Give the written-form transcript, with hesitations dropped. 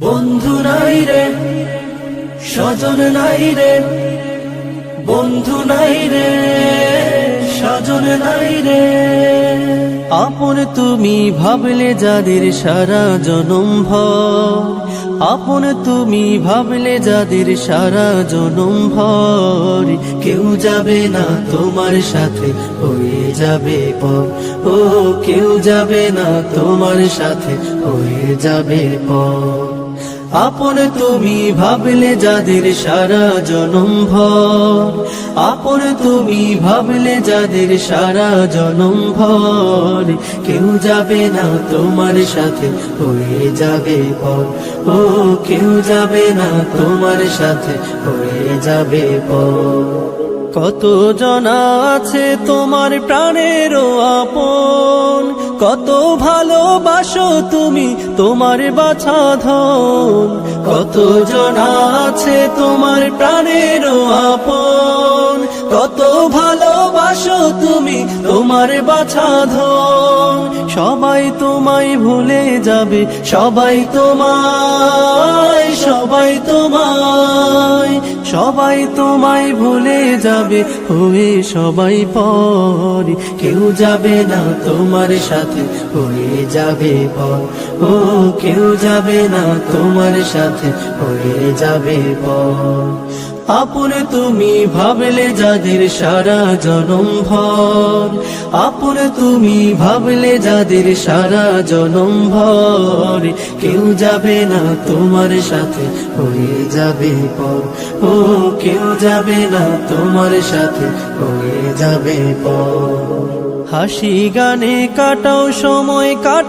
বন্ধু নাই রে, স্বজন নাই রে, বন্ধু নাই রে, স্বজন নাই রে। আপন তুমি ভাবলে যাদের সারা জনম ভর, আপন তুমি ভাবলে যাদের সারা জনম ভর, কেউ যাবে না তোমার সাথে হয়ে যাবে পর। ও কেউ যাবে না তোমার সাথে হয়ে যাবে পর। আপন তুমি ভাবলে যাদের সারা জনম ভর, আপন তুমি ভাবলে যাদের সারা জনম ভর, কেউ যাবে না তোমার সাথে হয়ে যাবে পর। ও কেউ যাবে না তোমার সাথে হয়ে যাবে পর। কত জনা আছে তোমার প্রাণেরও আপন, কত ভালোবাসো তুমি তোমার বাছা ধন। কত জনা আছে তোমার প্রাণেরও আপন, কত ভালোবাসো তুমি তোমার বাছা ধন। সবাই তোমায় ভুলে যাবে, সবাই তোমায়, সবাই তোমায়, সবাই তোমায় ভুলে যাবে হয়ে সবাই পর। কেউ যাবে না তোমার সাথে হয়ে যাবে পর। ও কেউ যাবে না তোমার সাথে হয়ে যাবে পর। আপন তুমি ভাবলে যাদের সারা জনম ভর, আপন তুমি ভাবলে যাদের সারা জনম ভর, কেউ যাবে না তোমার সাথে হয়ে যাবে পর। ও কেউ যাবে না তোমার সাথে হয়ে যাবে পর। হাসি গানে কাটাও সময় কাটাও